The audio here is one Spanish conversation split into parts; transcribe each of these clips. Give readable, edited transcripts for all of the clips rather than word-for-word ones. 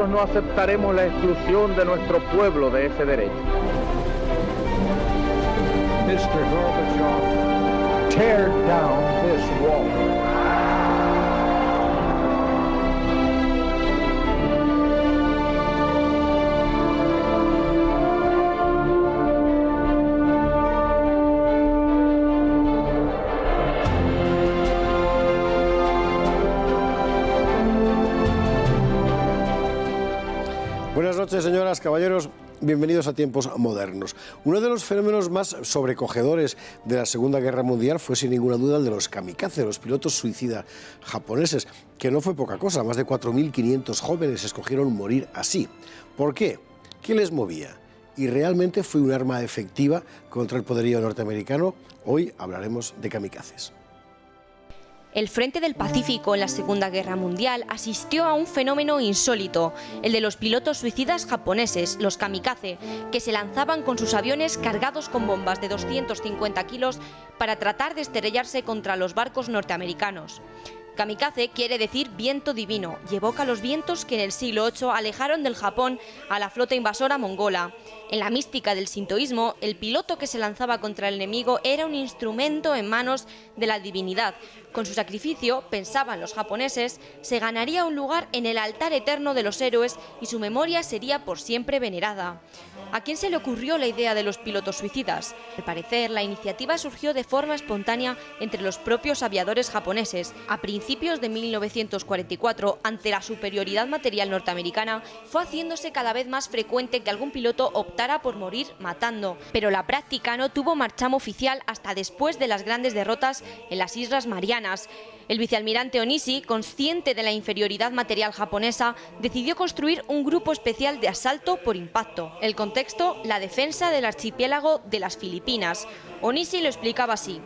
nosotros no aceptaremos la exclusión de nuestro pueblo de ese derecho. Mr. Gorbachev, tear down this wall. Buenas noches, señoras, caballeros. Bienvenidos a Tiempos Modernos. Uno de los fenómenos más sobrecogedores de la Segunda Guerra Mundial fue sin ninguna duda el de los kamikaze, los pilotos suicidas japoneses, que no fue poca cosa. Más de 4.500 jóvenes escogieron morir así. ¿Por qué? ¿Qué les movía? ¿Y realmente fue un arma efectiva contra el poderío norteamericano? Hoy hablaremos de kamikazes. El frente del Pacífico en la Segunda Guerra Mundial asistió a un fenómeno insólito, el de los pilotos suicidas japoneses, los kamikaze, que se lanzaban con sus aviones cargados con bombas de 250 kilos para tratar de estrellarse contra los barcos norteamericanos. Kamikaze quiere decir viento divino y evoca los vientos que en el siglo VIII alejaron del Japón a la flota invasora mongola. En la mística del sintoísmo, el piloto que se lanzaba contra el enemigo era un instrumento en manos de la divinidad. Con su sacrificio, pensaban los japoneses, se ganaría un lugar en el altar eterno de los héroes y su memoria sería por siempre venerada. ¿A quién se le ocurrió la idea de los pilotos suicidas? Al parecer, la iniciativa surgió de forma espontánea entre los propios aviadores japoneses. A principios de 1944, ante la superioridad material norteamericana, fue haciéndose cada vez más frecuente que algún piloto optara por morir matando. Pero la práctica no tuvo marchamo oficial hasta después de las grandes derrotas en las Islas Marianas. El vicealmirante Onishi, consciente de la inferioridad material japonesa, decidió construir un grupo especial de asalto por impacto. El contexto, la defensa del archipiélago de las Filipinas. Onishi lo explicaba así: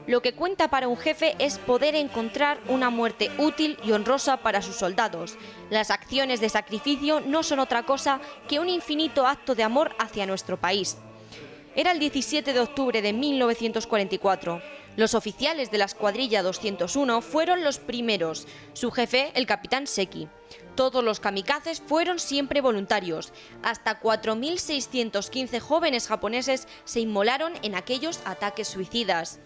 lo que cuenta para un jefe es poder encontrar una muerte útil y honrosa para sus soldados. Las acciones de sacrificio no son otra cosa que un infinito acto de amor hacia nuestro país. Era el 17 de octubre de 1944. Los oficiales de la escuadrilla 201 fueron los primeros, su jefe, el capitán Seki. Todos los kamikazes fueron siempre voluntarios. Hasta 4.615 jóvenes japoneses se inmolaron en aquellos ataques suicidas.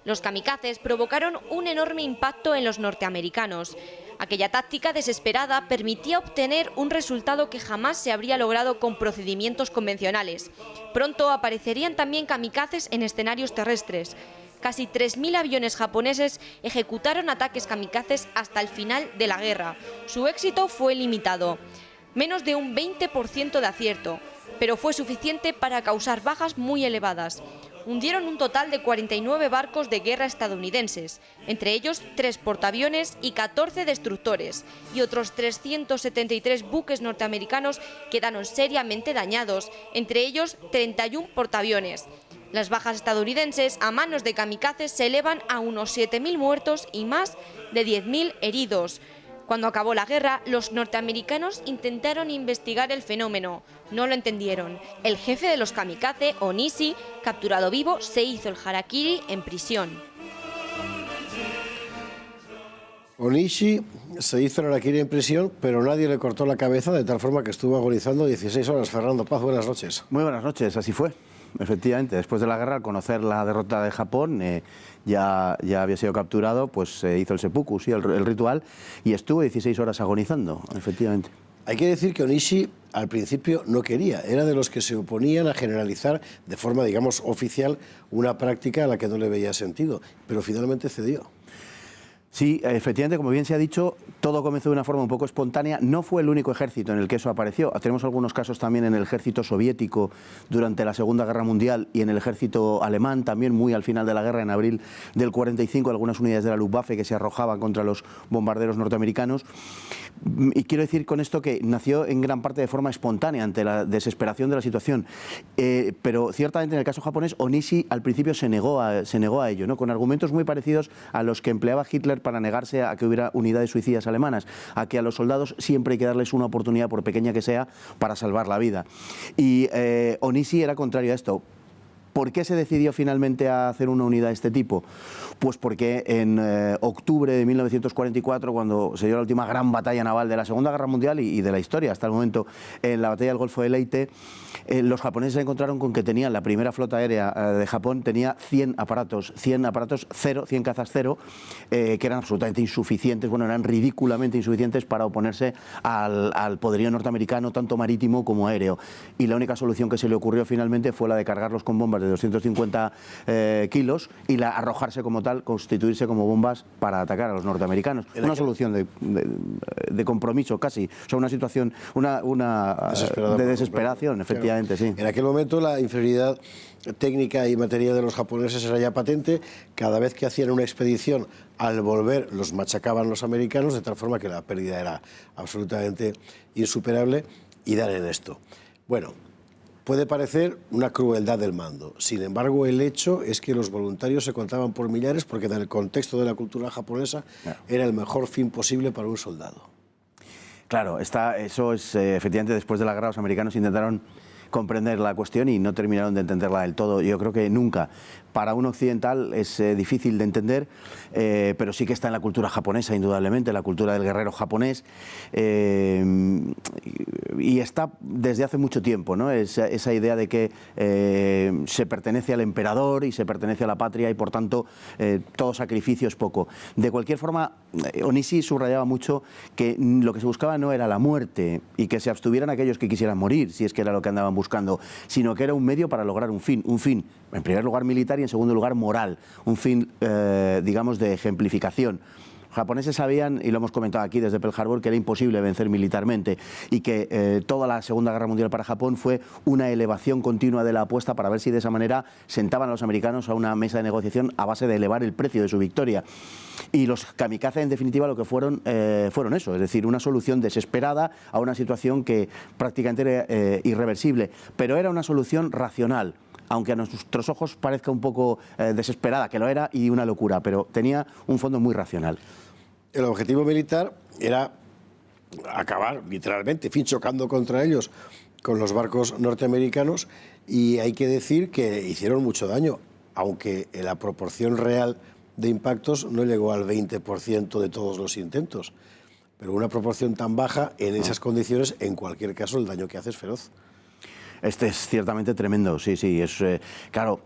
Los kamikazes provocaron un enorme impacto en los norteamericanos. Aquella táctica desesperada permitía obtener un resultado que jamás se habría logrado con procedimientos convencionales. Pronto aparecerían también kamikazes en escenarios terrestres. Casi 3.000 aviones japoneses ejecutaron ataques kamikazes hasta el final de la guerra. Su éxito fue limitado, menos de un 20% de acierto, pero fue suficiente para causar bajas muy elevadas. Hundieron un total de 49 barcos de guerra estadounidenses, entre ellos 3 portaaviones y 14 destructores, y otros 373 buques norteamericanos quedaron seriamente dañados, entre ellos 31 portaaviones. Las bajas estadounidenses a manos de kamikazes se elevan a unos 7.000 muertos y más de 10.000 heridos. Cuando acabó la guerra, los norteamericanos intentaron investigar el fenómeno. No lo entendieron. El jefe de los kamikaze, Onishi, capturado vivo, se hizo el harakiri en prisión. Onishi se hizo el harakiri en prisión, pero nadie le cortó la cabeza, de tal forma que estuvo agonizando 16 horas. Fernando Paz, buenas noches. Muy buenas noches, así fue. Efectivamente, después de la guerra, al conocer la derrota de Japón, ya había sido capturado, pues se hizo el seppuku, sí, el ritual, y estuvo 16 horas agonizando, efectivamente. Hay que decir que Onishi al principio no quería, era de los que se oponían a generalizar de forma, digamos, oficial una práctica a la que no le veía sentido, pero finalmente cedió. Sí, efectivamente, como bien se ha dicho, todo comenzó de una forma un poco espontánea. No fue el único ejército en el que eso apareció. Tenemos algunos casos también en el ejército soviético durante la Segunda Guerra Mundial y en el ejército alemán también muy al final de la guerra, en abril del 45, algunas unidades de la Luftwaffe que se arrojaban contra los bombarderos norteamericanos. Y quiero decir con esto que nació en gran parte de forma espontánea ante la desesperación de la situación. Pero ciertamente en el caso japonés, Onishi al principio se negó a ello, ¿no? Con argumentos muy parecidos a los que empleaba Hitler para negarse a que hubiera unidades suicidas alemanas, a que a los soldados siempre hay que darles una oportunidad, por pequeña que sea, para salvar la vida. Y Onishi era contrario a esto. ¿Por qué se decidió finalmente a hacer una unidad de este tipo? Pues porque en octubre de 1944, cuando se dio la última gran batalla naval de la Segunda Guerra Mundial y de la historia hasta el momento, en la batalla del Golfo de Leyte, los japoneses se encontraron con que tenían, la primera flota aérea de Japón tenía 100 aparatos cero, 100 cazas cero, que eran absolutamente insuficientes, bueno, eran ridículamente insuficientes para oponerse al poderío norteamericano, tanto marítimo como aéreo. Y la única solución que se le ocurrió finalmente fue la de cargarlos con bombas de 250 kilos y arrojarse como tal, constituirse como bombas para atacar a los norteamericanos. Una solución de compromiso casi, o sea, una situación, una de desesperación, efectivamente, sí. En aquel momento la inferioridad técnica y material de los japoneses era ya patente. Cada vez que hacían una expedición, al volver los machacaban los americanos, de tal forma que la pérdida era absolutamente insuperable, y dan en esto. Bueno, puede parecer una crueldad del mando. Sin embargo, el hecho es que los voluntarios se contaban por millares, porque en el contexto de la cultura japonesa era el mejor fin posible para un soldado. Claro, eso es, efectivamente, después de la guerra los americanos intentaron comprender la cuestión y no terminaron de entenderla del todo. Yo creo que nunca. Para un occidental es difícil de entender, pero sí que está en la cultura japonesa, indudablemente, la cultura del guerrero japonés, y está desde hace mucho tiempo, ¿no? Esa idea de que se pertenece al emperador y se pertenece a la patria y, por tanto, todo sacrificio es poco. De cualquier forma, Onishi subrayaba mucho que lo que se buscaba no era la muerte y que se abstuvieran aquellos que quisieran morir, si es que era lo que andaban buscando, sino que era un medio para lograr un fin, en primer lugar militar y en segundo lugar moral, un fin, digamos, de ejemplificación. Los japoneses sabían, y lo hemos comentado aquí desde Pearl Harbor, que era imposible vencer militarmente y que toda la Segunda Guerra Mundial para Japón fue una elevación continua de la apuesta para ver si de esa manera sentaban a los americanos a una mesa de negociación a base de elevar el precio de su victoria. Y los kamikaze, en definitiva, lo que fueron eso, es decir, una solución desesperada a una situación que prácticamente era irreversible, pero era una solución racional, aunque a nuestros ojos parezca un poco desesperada, que lo era, y una locura, pero tenía un fondo muy racional. El objetivo militar era acabar, literalmente, chocando contra ellos con los barcos norteamericanos, y hay que decir que hicieron mucho daño, aunque la proporción real de impactos no llegó al 20% de todos los intentos. Pero una proporción tan baja en esas condiciones, en cualquier caso, el daño que hace es feroz. Este es ciertamente tremendo, sí, claro,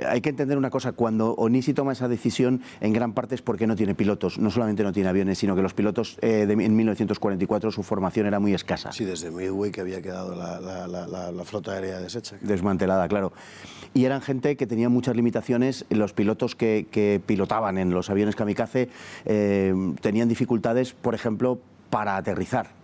hay que entender una cosa, cuando Onishi toma esa decisión, en gran parte es porque no tiene pilotos, no solamente no tiene aviones, sino que los pilotos en 1944 su formación era muy escasa. Sí, desde Midway, que había quedado la flota aérea deshecha. Desmantelada, claro. Y eran gente que tenía muchas limitaciones, los pilotos que pilotaban en los aviones kamikaze tenían dificultades, por ejemplo, para aterrizar.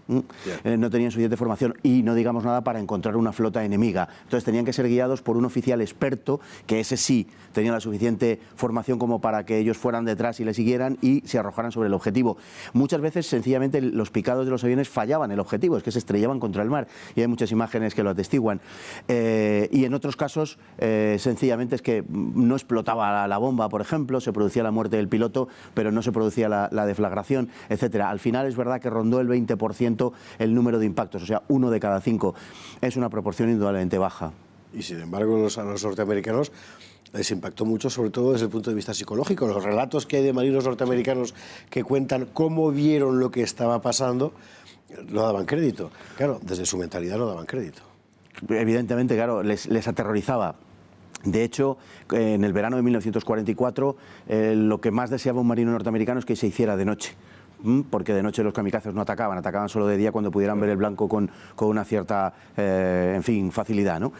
No tenían suficiente formación y no digamos nada para encontrar una flota enemiga. Entonces tenían que ser guiados por un oficial experto, que ese sí tenía la suficiente formación como para que ellos fueran detrás y le siguieran y se arrojaran sobre el objetivo. Muchas veces sencillamente los picados de los aviones fallaban el objetivo, es que se estrellaban contra el mar, y hay muchas imágenes que lo atestiguan. Y en otros casos sencillamente es que no explotaba la bomba, por ejemplo, se producía la muerte del piloto, pero no se producía la deflagración, etcétera. Al final es verdad que rondó el 20% el número de impactos, o sea, 1 de cada 5. Es una proporción indudablemente baja. Y sin embargo, a los norteamericanos les impactó mucho, sobre todo desde el punto de vista psicológico. Los relatos que hay de marinos norteamericanos que cuentan cómo vieron lo que estaba pasando, no daban crédito. Claro, desde su mentalidad no daban crédito. Evidentemente, claro, les aterrorizaba. De hecho, en el verano de 1944, lo que más deseaba un marino norteamericano es que se hiciera de noche, porque de noche los kamikazes no atacaban solo de día cuando pudieran ver el blanco con una cierta, facilidad, ¿no?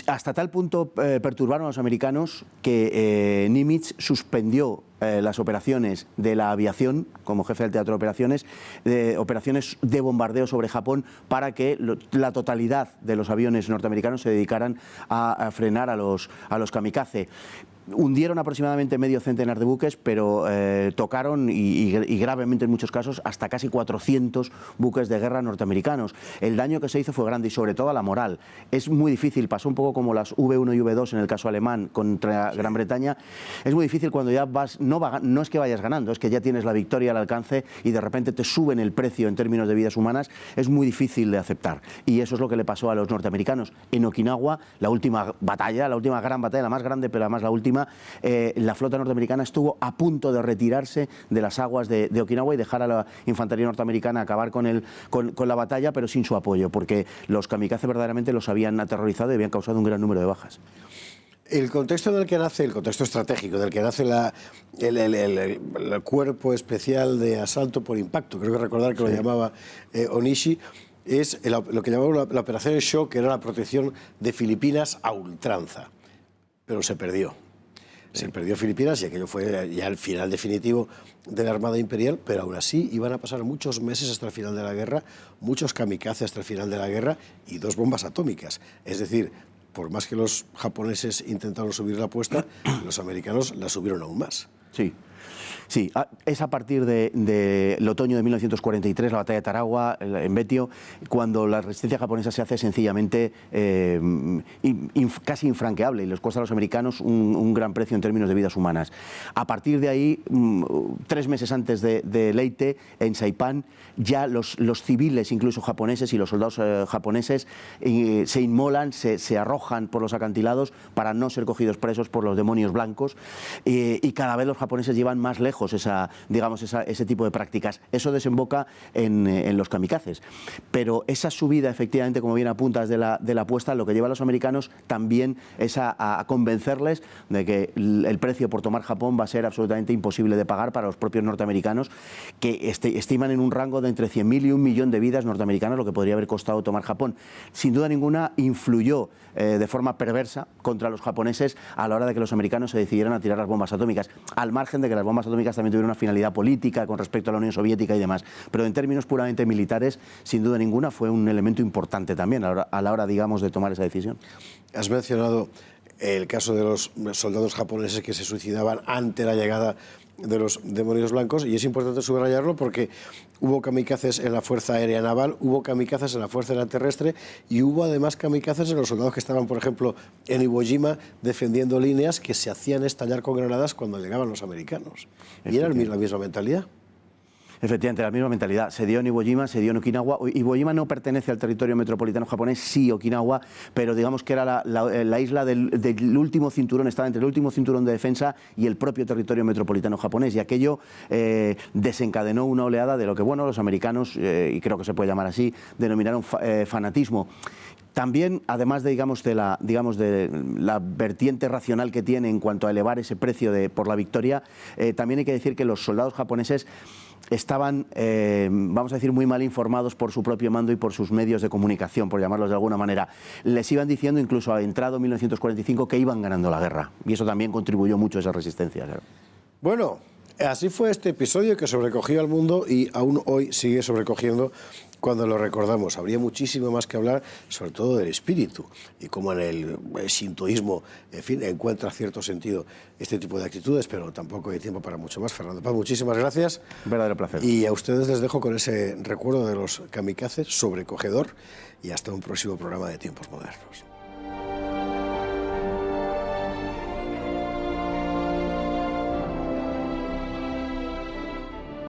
Hasta tal punto perturbaron a los americanos que Nimitz suspendió las operaciones de la aviación como jefe del teatro de operaciones de bombardeo sobre Japón, para que la totalidad de los aviones norteamericanos se dedicaran a frenar a los kamikaze. hundieron aproximadamente medio centenar de buques, pero tocaron y gravemente en muchos casos hasta casi 400 buques de guerra norteamericanos. El daño que se hizo fue grande y sobre todo a la moral. Es muy difícil, pasó un poco como las V1 y V2 en el caso alemán contra Gran Bretaña. Es muy difícil cuando ya vas, no es que vayas ganando, es que ya tienes la victoria al alcance y de repente te suben el precio en términos de vidas humanas. Es muy difícil de aceptar y eso es lo que le pasó a los norteamericanos. En Okinawa, la última batalla, la última gran batalla, la más grande pero además la última, la flota norteamericana estuvo a punto de retirarse de las aguas de Okinawa y dejar a la infantería norteamericana acabar con la batalla, pero sin su apoyo, porque los kamikaze verdaderamente los habían aterrorizado y habían causado un gran número de bajas. El contexto en el que nace, el contexto estratégico, del que nace el cuerpo especial de asalto por impacto, creo que recordar que lo llamaba Onishi, es lo que llamaba la operación Shock, que era la protección de Filipinas a ultranza, pero se perdió. Se perdió Filipinas y aquello fue ya el final definitivo de la Armada Imperial, pero aún así iban a pasar muchos meses hasta el final de la guerra, muchos kamikaze hasta el final de la guerra y 2 bombas atómicas. Es decir, por más que los japoneses intentaron subir la apuesta, los americanos la subieron aún más. Sí. Sí, es a partir del otoño de 1943, la batalla de Tarawa, en Betio, cuando la resistencia japonesa se hace sencillamente casi infranqueable y les cuesta a los americanos un gran precio en términos de vidas humanas. A partir de ahí, 3 meses antes de Leyte, en Saipan, ya los civiles, incluso japoneses y los soldados japoneses, se inmolan, se arrojan por los acantilados para no ser cogidos presos por los demonios blancos y cada vez los japoneses llevan más lejos ese tipo de prácticas. Eso desemboca en los kamikazes. Pero esa subida, efectivamente, como bien apuntas, de la apuesta, lo que lleva a los americanos también es a convencerles de que el precio por tomar Japón va a ser absolutamente imposible de pagar para los propios norteamericanos, que estiman en un rango de entre 100.000 y 1 millón de vidas norteamericanas lo que podría haber costado tomar Japón. Sin duda ninguna, influyó de forma perversa contra los japoneses a la hora de que los americanos se decidieran a tirar las bombas atómicas, al margen de que las bombas atómicas también tuvieron una finalidad política con respecto a la Unión Soviética y demás, pero en términos puramente militares, sin duda ninguna, fue un elemento importante también a la hora, digamos, de tomar esa decisión. Has mencionado el caso de los soldados japoneses que se suicidaban ante la llegada de los demonios blancos, y es importante subrayarlo porque hubo kamikazes en la Fuerza Aérea Naval, hubo kamikazes en la Fuerza Aérea Terrestre y hubo además kamikazes en los soldados que estaban, por ejemplo, en Iwo Jima defendiendo líneas que se hacían estallar con granadas cuando llegaban los americanos. Y era la misma mentalidad. Efectivamente, la misma mentalidad. Se dio en Iwo Jima, se dio en Okinawa. Iwo Jima no pertenece al territorio metropolitano japonés, sí Okinawa, pero digamos que era la isla del último cinturón, estaba entre el último cinturón de defensa y el propio territorio metropolitano japonés. Y aquello desencadenó una oleada de lo que, bueno, los americanos, y creo que se puede llamar así, denominaron fanatismo. También, además de la vertiente racional que tiene en cuanto a elevar ese precio por la victoria, también hay que decir que los soldados japoneses estaban, vamos a decir, muy mal informados por su propio mando y por sus medios de comunicación, por llamarlos de alguna manera. Les iban diciendo, incluso a entrado 1945, que iban ganando la guerra. Y eso también contribuyó mucho a esa resistencia. Claro. Bueno, así fue este episodio que sobrecogió al mundo y aún hoy sigue sobrecogiendo cuando lo recordamos. Habría muchísimo más que hablar, sobre todo del espíritu y cómo en el sintoísmo, en fin, encuentra cierto sentido este tipo de actitudes, pero tampoco hay tiempo para mucho más. Fernando Paz, muchísimas gracias. Un verdadero placer. Y a ustedes les dejo con ese recuerdo de los kamikazes sobrecogedor y hasta un próximo programa de Tiempos Modernos.